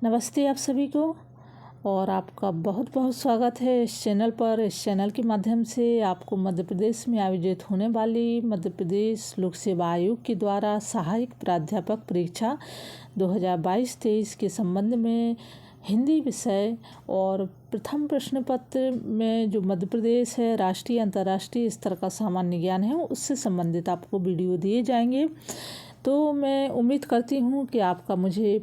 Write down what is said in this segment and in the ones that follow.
नमस्ते आप सभी को और आपका बहुत बहुत स्वागत है इस चैनल पर। इस चैनल के माध्यम से आपको मध्य प्रदेश में आयोजित होने वाली मध्य प्रदेश लोक सेवा आयोग के द्वारा सहायक प्राध्यापक परीक्षा 2022-23 के संबंध में हिंदी विषय और प्रथम प्रश्न पत्र में जो मध्य प्रदेश है राष्ट्रीय अंतर्राष्ट्रीय स्तर का सामान्य ज्ञान है उससे संबंधित आपको वीडियो दिए जाएंगे। तो मैं उम्मीद करती हूँ कि आपका मुझे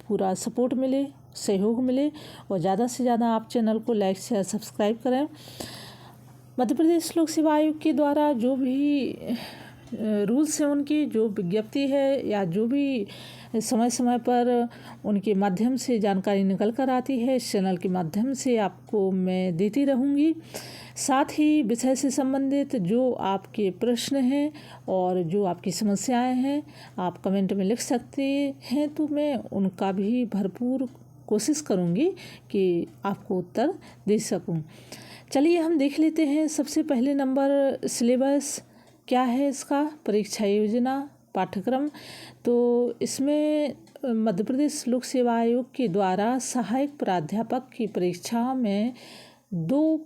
पूरा सपोर्ट मिले, सहयोग मिले और ज़्यादा से ज़्यादा आप चैनल को लाइक शेयर सब्सक्राइब करें। मध्य प्रदेश लोक सेवा आयोग के द्वारा जो भी रूल्स हैं, उनकी जो विज्ञप्ति है या जो भी समय समय पर उनके माध्यम से जानकारी निकल कर आती है, इस चैनल के माध्यम से आपको मैं देती रहूँगी। साथ ही विषय से संबंधित जो आपके प्रश्न हैं और जो आपकी समस्याएं हैं आप कमेंट में लिख सकते हैं, तो मैं उनका भी भरपूर कोशिश करूँगी कि आपको उत्तर दे सकूँ। चलिए हम देख लेते हैं। सबसे पहले नंबर सिलेबस क्या है इसका, परीक्षा योजना पाठ्यक्रम। तो इसमें मध्य प्रदेश लोक सेवा आयोग के द्वारा सहायक प्राध्यापक की परीक्षा में 2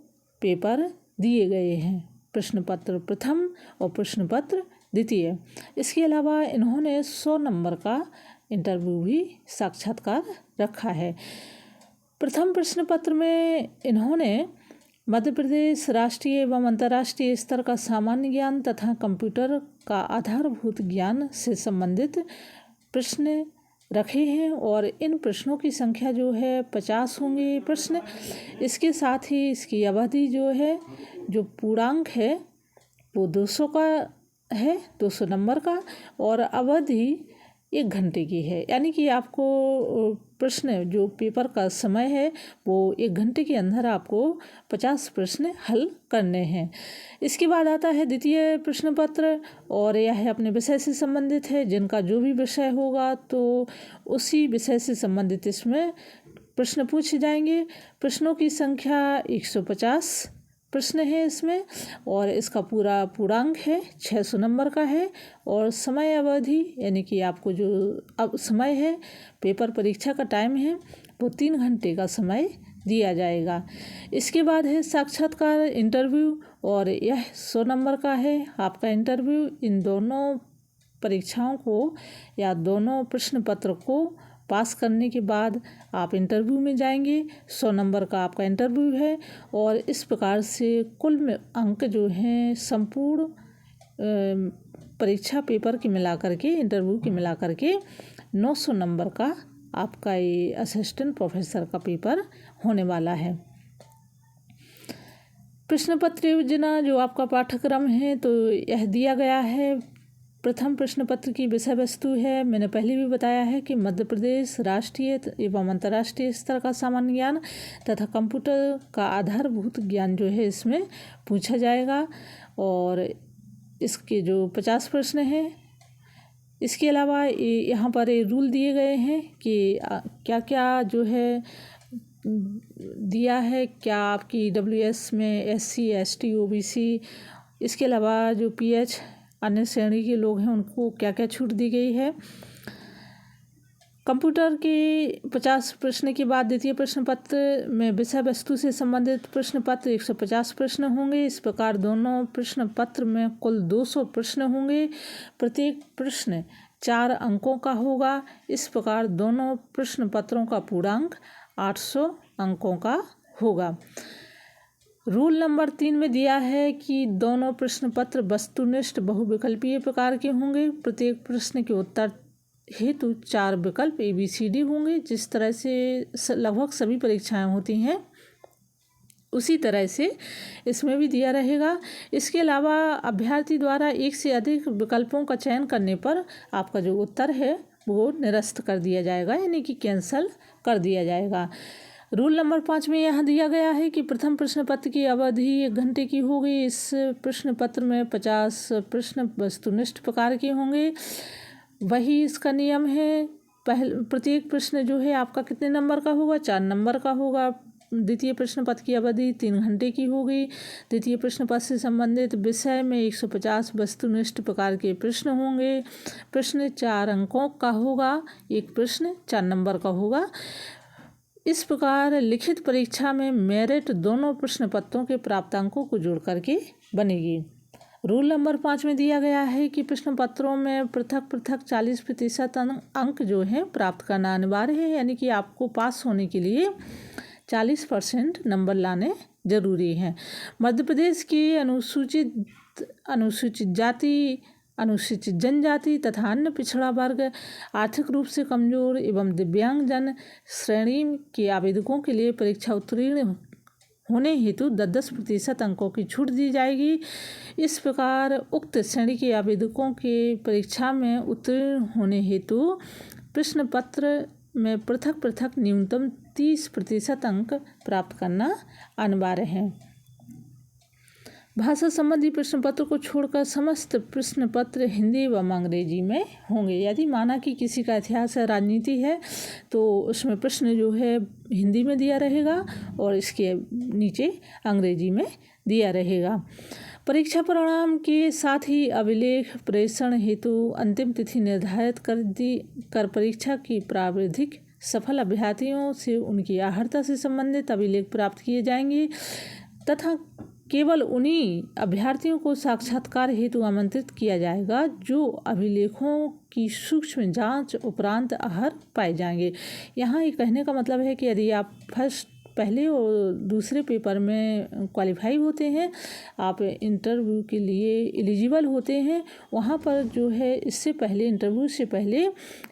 पेपर दिए गए हैं, प्रश्न पत्र प्रथम और प्रश्न पत्र द्वितीय। इसके अलावा इन्होंने 100 नंबर का इंटरव्यू भी साक्षात्कार रखा है। प्रथम प्रश्न पत्र में इन्होंने मध्य प्रदेश राष्ट्रीय एवं अंतर्राष्ट्रीय स्तर का सामान्य ज्ञान तथा कंप्यूटर का आधारभूत ज्ञान से संबंधित प्रश्न रखे हैं और इन प्रश्नों की संख्या जो है 50 होंगे प्रश्न। इसके साथ ही इसकी अवधि जो है, जो पूर्णांक है वो 200 का है, 200 नंबर का, और अवधि 1 घंटे की है। यानी कि आपको प्रश्न जो पेपर का समय है वो 1 घंटे के अंदर आपको 50 प्रश्न हल करने हैं। इसके बाद आता है द्वितीय प्रश्न पत्र और यह अपने विषय से संबंधित है। जिनका जो भी विषय होगा तो उसी विषय से संबंधित इसमें प्रश्न पूछे जाएंगे। प्रश्नों की संख्या 150 प्रश्न है इसमें और इसका पूरा पूर्णांक है 600 नंबर का है और समय अवधि यानी कि आपको जो अब समय है पेपर परीक्षा का टाइम है वो 3 घंटे का समय दिया जाएगा। इसके बाद है साक्षात्कार इंटरव्यू और यह 100 नंबर का है आपका इंटरव्यू। इन दोनों परीक्षाओं को या दोनों प्रश्न पत्र को पास करने के बाद आप इंटरव्यू में जाएंगे। 100 नंबर का आपका इंटरव्यू है और इस प्रकार से कुल में अंक जो हैं संपूर्ण परीक्षा पेपर के मिलाकर के, इंटरव्यू के मिलाकर के 900 नंबर का आपका ये असिस्टेंट प्रोफेसर का पेपर होने वाला है। प्रश्न पत्र योजना जो आपका पाठ्यक्रम है तो यह दिया गया है। प्रथम प्रश्न पत्र की विषय वस्तु है, मैंने पहले भी बताया है कि मध्य प्रदेश राष्ट्रीय एवं अंतर्राष्ट्रीय स्तर का सामान्य ज्ञान तथा कंप्यूटर का आधारभूत ज्ञान जो है इसमें पूछा जाएगा और इसके जो 50 प्रश्न हैं। इसके अलावा यहाँ पर ये रूल दिए गए हैं कि क्या क्या जो है दिया है, क्या आपकी WS में SC ST OBC, इसके अलावा जो PH अन्य श्रेणी के लोग हैं उनको क्या क्या छूट दी गई है। कंप्यूटर के 50 प्रश्न के बाद द्वितीय प्रश्न पत्र में विषय वस्तु से संबंधित प्रश्न पत्र 150 प्रश्न होंगे। इस प्रकार दोनों प्रश्न पत्र में कुल 200 प्रश्न होंगे। प्रत्येक प्रश्न 4 अंकों का होगा। इस प्रकार दोनों प्रश्न पत्रों का पूर्णांक 800 अंकों का होगा। रूल नंबर 3 में दिया है कि दोनों प्रश्न पत्र वस्तुनिष्ठ बहुविकल्पीय प्रकार के होंगे। प्रत्येक प्रश्न के उत्तर हेतु 4 विकल्प ABCD होंगे। जिस तरह से लगभग सभी परीक्षाएं होती हैं उसी तरह से इसमें भी दिया रहेगा। इसके अलावा अभ्यर्थी द्वारा एक से अधिक विकल्पों का चयन करने पर आपका जो उत्तर है वो निरस्त कर दिया जाएगा, यानी कि कैंसल कर दिया जाएगा। रूल नंबर 5 में यहाँ दिया गया है कि प्रथम प्रश्न पत्र की अवधि 1 घंटे की होगी। इस प्रश्न पत्र में 50 प्रश्न वस्तुनिष्ठ प्रकार के होंगे। वही इसका नियम है। प्रत्येक प्रश्न जो है आपका कितने नंबर का होगा, 4 नंबर का होगा। द्वितीय प्रश्न पत्र की अवधि 3 घंटे की होगी। द्वितीय प्रश्न पत्र से संबंधित विषय में 150 वस्तुनिष्ठ प्रकार के प्रश्न होंगे। प्रश्न 4 अंकों का होगा, एक प्रश्न 4 नंबर का होगा। इस प्रकार लिखित परीक्षा में मेरिट दोनों प्रश्न पत्रों के प्राप्तांकों को जोड़ करके बनेगी। रूल नंबर 5 में दिया गया है कि प्रश्न पत्रों में पृथक पृथक 40% अंक जो है प्राप्त करना अनिवार्य है, यानी कि आपको पास होने के लिए 40% नंबर लाने जरूरी हैं। मध्य प्रदेश की अनुसूचित जाति, अनुसूचित जनजाति तथा अन्य पिछड़ा वर्ग, आर्थिक रूप से कमजोर एवं दिव्यांगजन श्रेणी के आवेदकों के लिए परीक्षा उत्तीर्ण होने हेतु 10% अंकों की छूट दी जाएगी। इस प्रकार उक्त श्रेणी के आवेदकों के परीक्षा में उत्तीर्ण होने हेतु प्रश्न पत्र में पृथक पृथक न्यूनतम 30% अंक प्राप्त करना अनिवार्य है। भाषा संबंधी प्रश्न पत्र को छोड़कर समस्त प्रश्न पत्र हिंदी एवं अंग्रेजी में होंगे। यदि माना कि किसी का इतिहास या राजनीति है तो उसमें प्रश्न जो है हिंदी में दिया रहेगा और इसके नीचे अंग्रेजी में दिया रहेगा। परीक्षा परिणाम के साथ ही अभिलेख प्रेषण हेतु अंतिम तिथि निर्धारित कर परीक्षा की प्राविधिक सफल अभ्यर्थियों से उनकी अर्हता से संबंधित अभिलेख प्राप्त किए जाएंगे तथा केवल उन्हीं अभ्यर्थियों को साक्षात्कार हेतु आमंत्रित किया जाएगा जो अभिलेखों की सूक्ष्म जांच उपरांत अहर पाए जाएंगे। यहाँ ये कहने का मतलब है कि यदि आप पहले और दूसरे पेपर में क्वालिफाई होते हैं, आप इंटरव्यू के लिए एलिजिबल होते हैं, वहाँ पर जो है इससे पहले इंटरव्यू से पहले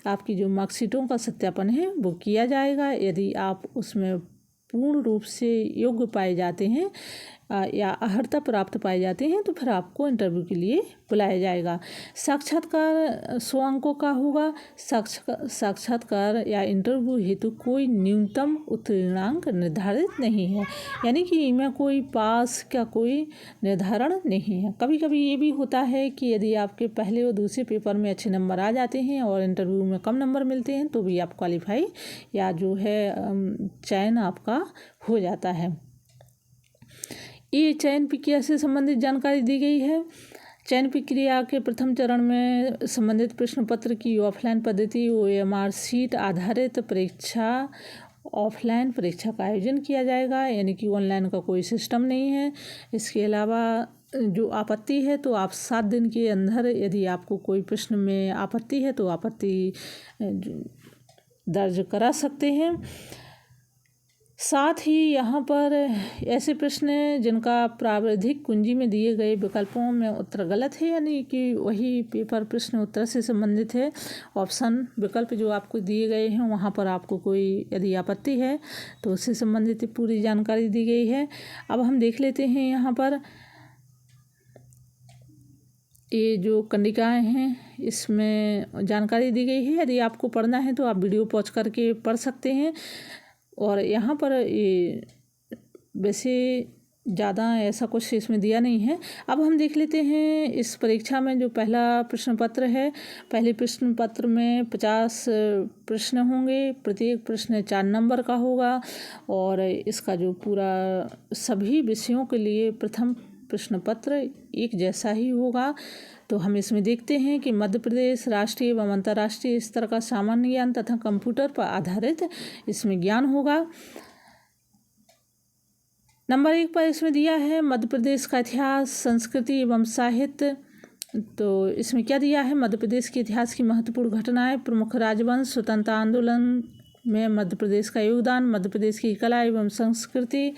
आपकी जो मार्कशीटों का सत्यापन है वो किया जाएगा। यदि आप उसमें पूर्ण रूप से योग्य पाए जाते हैं या अर्हता प्राप्त पाए जाते हैं तो फिर आपको इंटरव्यू के लिए बुलाया जाएगा। साक्षात्कार 100 अंकों का होगा। साक्षात्कार या इंटरव्यू हेतु कोई न्यूनतम उत्तीर्णांक निर्धारित नहीं है, यानी कि इनमें कोई पास का कोई निर्धारण नहीं है। कभी कभी ये भी होता है कि यदि आपके पहले और दूसरे पेपर में अच्छे नंबर आ जाते हैं और इंटरव्यू में कम नंबर मिलते हैं तो भी आप क्वालिफाई या जो है चयन आपका हो जाता है। ये चयन प्रक्रिया से संबंधित जानकारी दी गई है। चयन प्रक्रिया के प्रथम चरण में संबंधित प्रश्न पत्र की ऑफलाइन पद्धति OMR शीट आधारित परीक्षा, ऑफलाइन परीक्षा का आयोजन किया जाएगा, यानी कि ऑनलाइन का कोई सिस्टम नहीं है। इसके अलावा जो आपत्ति है तो आप 7 दिन के अंदर यदि आपको कोई प्रश्न में आपत्ति है तो आपत्ति दर्ज करा सकते हैं। साथ ही यहाँ पर ऐसे प्रश्न जिनका प्राविधिक कुंजी में दिए गए विकल्पों में उत्तर गलत है, यानी कि वही पेपर प्रश्न उत्तर से संबंधित है, ऑप्शन विकल्प जो आपको दिए गए हैं वहाँ पर आपको कोई यदि आपत्ति है तो उससे संबंधित पूरी जानकारी दी गई है। अब हम देख लेते हैं यहाँ पर ये जो कंडिकाएँ हैं इसमें जानकारी दी गई है। यदि आपको पढ़ना है तो आप वीडियो पॉज करके पढ़ सकते हैं। और यहाँ पर ये वैसे ज़्यादा ऐसा कुछ इसमें दिया नहीं है। अब हम देख लेते हैं इस परीक्षा में जो पहला प्रश्न पत्र है। पहले प्रश्न पत्र में 50 प्रश्न होंगे, प्रत्येक प्रश्न 4 नंबर का होगा और इसका जो पूरा सभी विषयों के लिए प्रथम प्रश्न पत्र एक जैसा ही होगा। तो हम इसमें देखते हैं कि मध्य प्रदेश राष्ट्रीय एवं अंतर्राष्ट्रीय स्तर का सामान्य ज्ञान तथा कंप्यूटर पर आधारित इसमें ज्ञान होगा। नंबर 1 पर इसमें दिया है मध्य प्रदेश का इतिहास, संस्कृति एवं साहित्य। तो इसमें क्या दिया है, मध्य प्रदेश के इतिहास की महत्वपूर्ण घटनाएं, प्रमुख राजवंश, स्वतंत्रता आंदोलन में मध्य प्रदेश का योगदान, मध्य प्रदेश की कला एवं संस्कृति।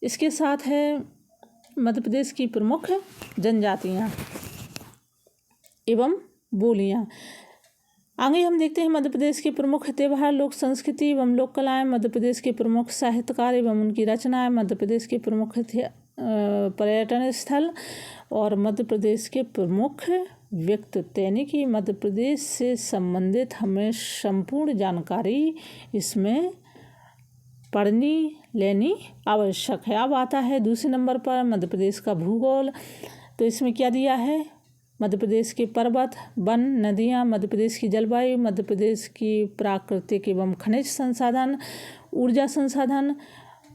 इसके साथ है मध्य प्रदेश की प्रमुख जनजातियाँ एवं बोलियाँ। आगे हम देखते हैं मध्य प्रदेश के प्रमुख त्यौहार, लोक संस्कृति एवं लोक कलाएँ, मध्य प्रदेश के प्रमुख साहित्यकार एवं उनकी रचनाएं, मध्य प्रदेश के प्रमुख पर्यटन स्थल और मध्य प्रदेश के प्रमुख व्यक्तित्व, यानी कि मध्य प्रदेश से संबंधित हमें संपूर्ण जानकारी इसमें पढ़नी लेनी आवश्यक है। अब आता है दूसरे नंबर पर मध्य प्रदेश का भूगोल। तो इसमें क्या दिया है, मध्य प्रदेश के पर्वत, वन, नदियाँ, मध्य प्रदेश की जलवायु, मध्य प्रदेश की प्राकृतिक एवं खनिज संसाधन, ऊर्जा संसाधन,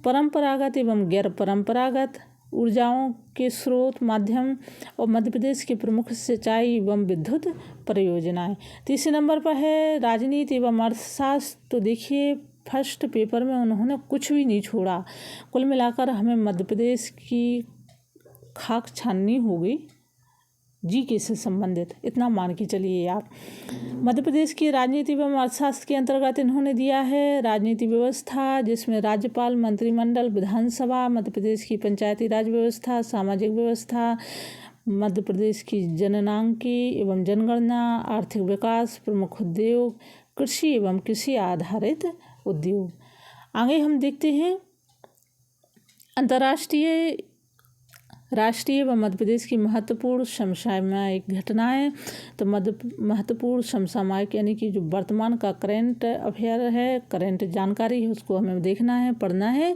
परंपरागत एवं गैर परंपरागत ऊर्जाओं के स्रोत, माध्यम और मध्य प्रदेश की प्रमुख सिंचाई एवं विद्युत परियोजनाएं। तीसरे नंबर पर है राजनीति एवं अर्थशास्त्र। तो देखिए फर्स्ट पेपर में उन्होंने कुछ भी नहीं छोड़ा। कुल मिलाकर हमें मध्य प्रदेश की खाक छाननी होगी जीके से संबंधित, इतना मान के चलिए आप। मध्य प्रदेश की राजनीति एवं अर्थशास्त्र के अंतर्गत इन्होंने दिया है राजनीति व्यवस्था, जिसमें राज्यपाल, मंत्रिमंडल, विधानसभा, मध्य प्रदेश की पंचायती राज व्यवस्था, सामाजिक व्यवस्था, मध्य प्रदेश की जननांकी एवं जनगणना, आर्थिक विकास, प्रमुख उद्योग, कृषि एवं कृषि आधारित उद्योग। आगे हम देखते हैं अंतर्राष्ट्रीय, राष्ट्रीय व मध्य प्रदेश की महत्वपूर्ण समसामयिक घटनाएं। तो महत्वपूर्ण समसामयिक यानी कि जो वर्तमान का करंट अफेयर है, करंट जानकारी है, उसको हमें देखना है, पढ़ना है।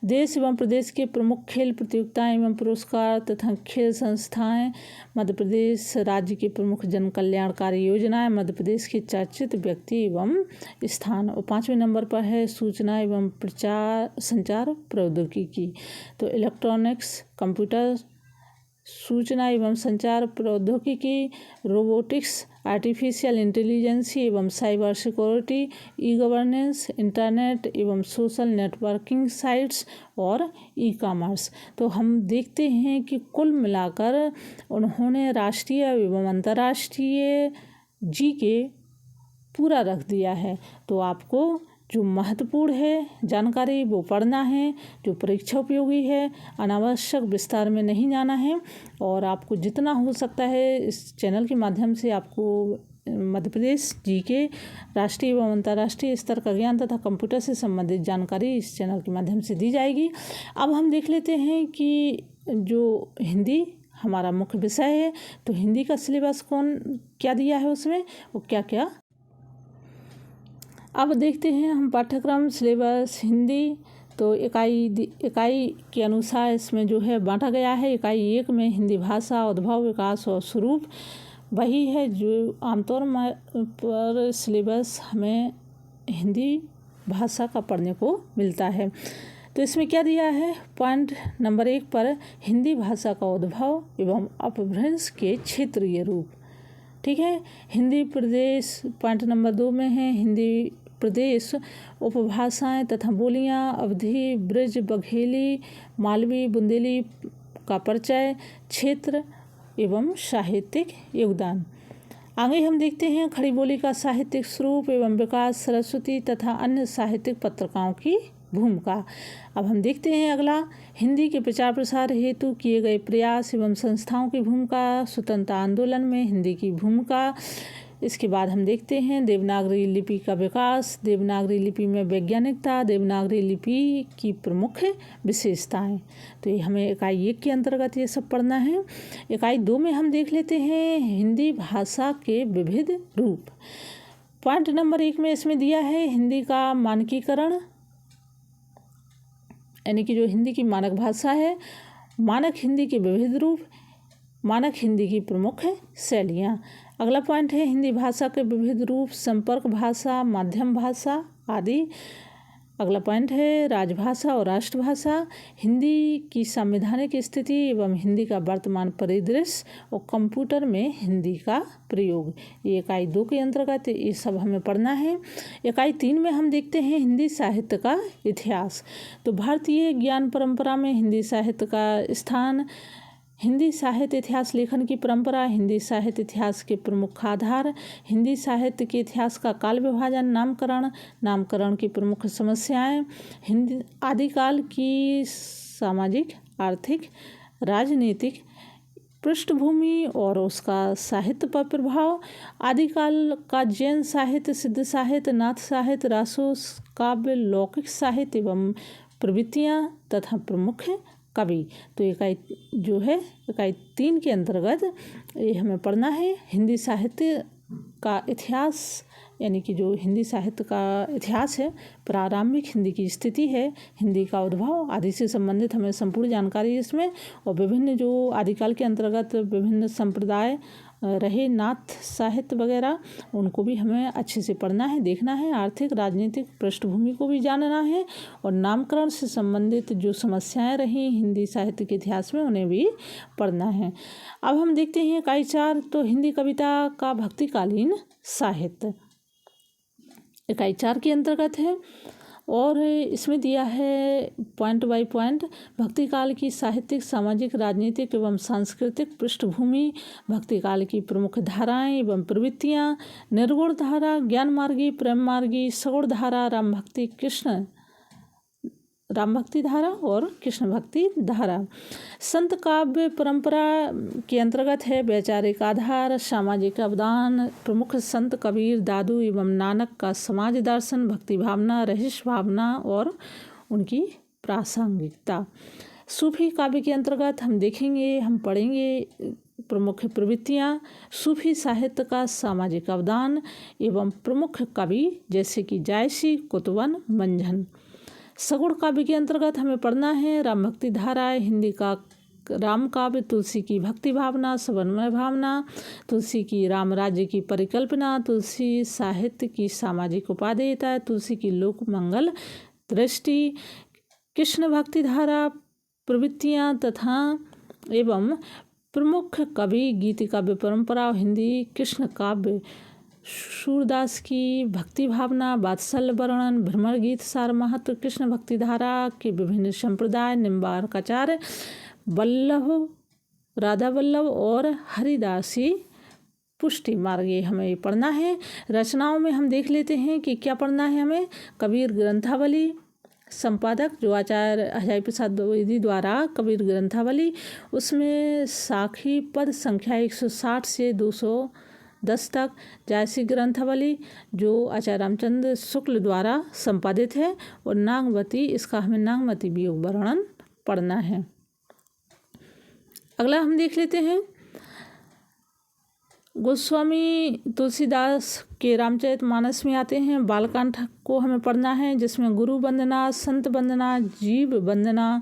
देश एवं प्रदेश के प्रमुख खेल प्रतियोगिताएं एवं पुरस्कार तथा खेल संस्थाएं, मध्य प्रदेश राज्य की प्रमुख जन कल्याणकारी योजनाएं, मध्य प्रदेश के चर्चित व्यक्ति एवं स्थान। और 5वें नंबर पर है सूचना एवं संचार प्रौद्योगिकी। तो इलेक्ट्रॉनिक्स, कंप्यूटर, सूचना एवं संचार प्रौद्योगिकी, रोबोटिक्स, आर्टिफिशियल इंटेलिजेंस एवं cyber security, e governance, internet एवं सोशल नेटवर्किंग साइट्स और ई कॉमर्स। तो हम देखते हैं कि कुल मिलाकर उन्होंने राष्ट्रीय एवं अंतर्राष्ट्रीय जीके पूरा रख दिया है। तो आपको जो महत्वपूर्ण है जानकारी वो पढ़ना है, जो परीक्षा उपयोगी है, अनावश्यक विस्तार में नहीं जाना है। और आपको जितना हो सकता है इस चैनल के माध्यम से आपको मध्य प्रदेश जीके, राष्ट्रीय एवं अंतर्राष्ट्रीय स्तर का ज्ञान तथा कंप्यूटर से संबंधित जानकारी इस चैनल के माध्यम से दी जाएगी। अब हम देख लेते हैं कि जो हिंदी हमारा मुख्य विषय है, तो हिंदी का सिलेबस क्या दिया है उसमें और क्या क्या। अब देखते हैं हम पाठ्यक्रम सिलेबस हिंदी। तो इकाई के अनुसार इसमें जो है बांटा गया है। इकाई 1 में हिंदी भाषा, उद्भव, विकास और स्वरूप वही है जो आमतौर पर सिलेबस हमें हिंदी भाषा का पढ़ने को मिलता है। तो इसमें क्या दिया है, पॉइंट नंबर 1 पर हिंदी भाषा का उद्भव एवं अपभ्रंश के क्षेत्रीय रूप। ठीक है। हिंदी प्रदेश पॉइंट नंबर 2 में है हिंदी प्रदेश, उपभाषाएं तथा बोलियां, अवधी, ब्रज, बघेली, मालवी, बुंदेली का परिचय, क्षेत्र एवं साहित्यिक योगदान। आगे हम देखते हैं खड़ी बोली का साहित्यिक स्वरूप एवं विकास, सरस्वती तथा अन्य साहित्यिक पत्रिकाओं की भूमिका। अब हम देखते हैं अगला, हिंदी के प्रचार प्रसार हेतु किए गए प्रयास एवं संस्थाओं की भूमिका, स्वतंत्रता आंदोलन में हिंदी की भूमिका। इसके बाद हम देखते हैं देवनागरी लिपि का विकास, देवनागरी लिपि में वैज्ञानिकता, देवनागरी लिपि की प्रमुख विशेषताएं। तो ये हमें इकाई 1 के अंतर्गत ये सब पढ़ना है। इकाई 2 में हम देख लेते हैं हिंदी भाषा के विविध रूप। पॉइंट नंबर 1 में इसमें दिया है हिंदी का मानकीकरण, यानी कि जो हिंदी की मानक भाषा है, मानक हिंदी के विविध रूप, मानक हिंदी की प्रमुख शैलियाँ। अगला पॉइंट है हिंदी भाषा के विविध रूप, संपर्क भाषा, माध्यम भाषा आदि। अगला पॉइंट है राजभाषा और राष्ट्रभाषा, हिंदी की संवैधानिक स्थिति एवं हिंदी का वर्तमान परिदृश्य और कंप्यूटर में हिंदी का प्रयोग। ये इकाई 2 के अंतर्गत ये सब हमें पढ़ना है। इकाई 3 में हम देखते हैं हिंदी साहित्य का इतिहास। तो भारतीय ज्ञान परंपरा में हिंदी साहित्य का स्थान, हिंदी साहित्य इतिहास लेखन की परंपरा, हिंदी साहित्य इतिहास के प्रमुख आधार, हिंदी साहित्य के इतिहास का काल विभाजन, नामकरण की प्रमुख समस्याएं, हिंदी आदिकाल की सामाजिक, आर्थिक, राजनीतिक पृष्ठभूमि और उसका साहित्य पर प्रभाव, आदिकाल का जैन साहित्य, सिद्ध साहित्य, नाथ साहित्य, रासो काव्य, लौकिक साहित्य एवं प्रवृत्तियाँ तथा प्रमुख कवि। तो इकाई जो है इकाई 3 के अंतर्गत ये हमें पढ़ना है हिंदी साहित्य का इतिहास, यानी कि जो हिंदी साहित्य का इतिहास है, प्रारंभिक हिंदी की स्थिति है, हिंदी का उद्भव आदि से संबंधित हमें संपूर्ण जानकारी इसमें, और विभिन्न जो आदिकाल के अंतर्गत विभिन्न संप्रदाय रहे नाथ साहित्य वगैरह, उनको भी हमें अच्छे से पढ़ना है, देखना है। आर्थिक राजनीतिक पृष्ठभूमि को भी जानना है और नामकरण से संबंधित जो समस्याएं रही हिंदी साहित्य के इतिहास में उन्हें भी पढ़ना है। अब हम देखते हैं इकाई 4, तो हिंदी कविता का भक्तिकालीन साहित्य इकाई 4 के अंतर्गत है और इसमें दिया है पॉइंट बाय पॉइंट भक्ति काल की साहित्यिक, सामाजिक, राजनीतिक एवं सांस्कृतिक पृष्ठभूमि, भक्ति काल की प्रमुख धाराएं एवं प्रवृत्तियां, निर्गुण धारा, ज्ञान मार्गी, प्रेम मार्गी, सगुण धारा, राम भक्ति धारा और कृष्ण भक्ति धारा। संत काव्य परंपरा के अंतर्गत है वैचारिक आधार, सामाजिक अवदान, प्रमुख संत कबीर, दादू एवं नानक का समाज दर्शन, भक्ति भावना, रहस्य भावना और उनकी प्रासंगिकता। सूफी काव्य के अंतर्गत हम देखेंगे, हम पढ़ेंगे प्रमुख प्रवृत्तियाँ, सूफी साहित्य का सामाजिक अवदान एवं प्रमुख कवि जैसे कि जायसी, कुतुबन, मंझन। सगुण काव्य के अंतर्गत हमें पढ़ना है राम भक्ति धारा, हिंदी का राम काव्य, तुलसी की भक्ति भावना, समन्वय भावना, तुलसी की राम राज्य की परिकल्पना, तुलसी साहित्य की सामाजिक उपादेयता, तुलसी की लोक मंगल दृष्टि, कृष्ण भक्ति धारा, प्रवृत्तियाँ तथा एवं प्रमुख कवि, गीति काव्य परंपरा, हिंदी कृष्ण काव्य, सूरदास की भक्ति भावना, वात्सल्य वर्णन, भ्रमर गीत सार महत्व, कृष्ण भक्ति धारा के विभिन्न संप्रदाय, निम्बार्काचार्य, वल्लभ, राधा वल्लभ और हरिदासी पुष्टि मार्ग, ये हमें पढ़ना है। रचनाओं में हम देख लेते हैं कि क्या पढ़ना है हमें। कबीर ग्रंथावली, संपादक जो आचार्य हजारी प्रसाद द्विवेदी द्वारा कबीर ग्रंथावली, उसमें साखी पद संख्या 160 से 210 तक। जायसी ग्रंथावली जो आचार्य रामचंद्र शुक्ल द्वारा संपादित है और नागमती, इसका हमें नागमती वियोग वर्णन पढ़ना है। अगला हम देख लेते हैं गोस्वामी तुलसीदास के रामचरितमानस में आते हैं बालकांड को हमें पढ़ना है, जिसमें गुरु वंदना, संत वंदना, जीव वंदना,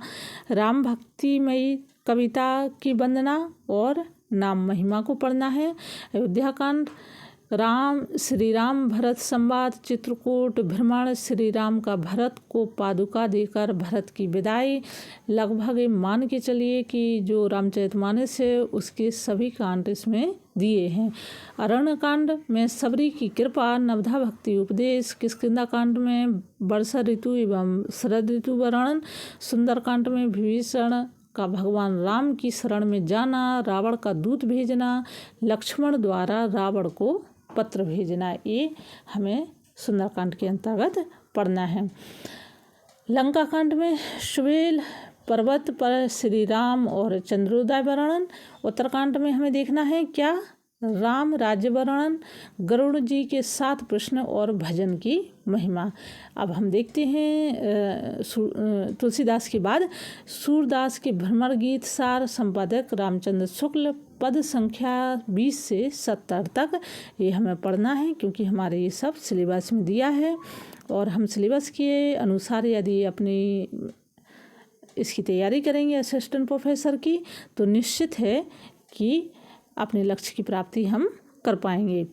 राम भक्तिमयी कविता की वंदना और नाम महिमा को पढ़ना है। अयोध्या कांड, राम श्री राम भरत संवाद, चित्रकूट भ्रमण, श्री राम का भरत को पादुका देकर भरत की विदाई, लगभग मान के चलिए कि जो रामचरितमानस है उसके सभी कांड इसमें दिए हैं। अरण्य कांड में सबरी की कृपा, नवधा भक्ति उपदेश, किष्किंधा कांड में वर्षा ऋतु एवं शरद ऋतु वर्णन, सुंदर कांड में विभीषण का भगवान राम की शरण में जाना, रावण का दूत भेजना, लक्ष्मण द्वारा रावण को पत्र भेजना, ये हमें सुंदरकांड के अंतर्गत पढ़ना है। लंका कांड में सुबेल पर्वत पर श्री राम और चंद्रोदय वर्णन। उत्तरकांड में हमें देखना है क्या, राम राज्य वर्णन, गरुड़ जी के 7 प्रश्न और भजन की महिमा। अब हम देखते हैं तुलसीदास के बाद सूरदास के भ्रमर गीत सार, संपादक रामचंद्र शुक्ल, पद संख्या 20 से 70 तक, ये हमें पढ़ना है क्योंकि हमारे ये सब सिलेबस में दिया है और हम सिलेबस के अनुसार यदि अपनी इसकी तैयारी करेंगे असिस्टेंट प्रोफेसर की, तो निश्चित है कि अपने लक्ष्य की प्राप्ति हम कर पाएंगे।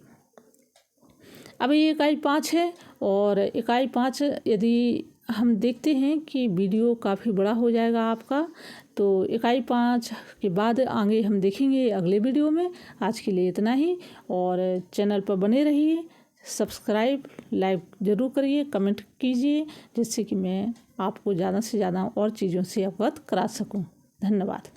अब ये इकाई 5 है और इकाई 5 यदि हम देखते हैं कि वीडियो काफ़ी बड़ा हो जाएगा आपका, तो इकाई 5 के बाद आगे हम देखेंगे अगले वीडियो में। आज के लिए इतना ही और चैनल पर बने रहिए, सब्सक्राइब लाइक ज़रूर करिए, कमेंट कीजिए, जिससे कि मैं आपको ज़्यादा से ज़्यादा और चीज़ों से अवगत करा सकूं। धन्यवाद।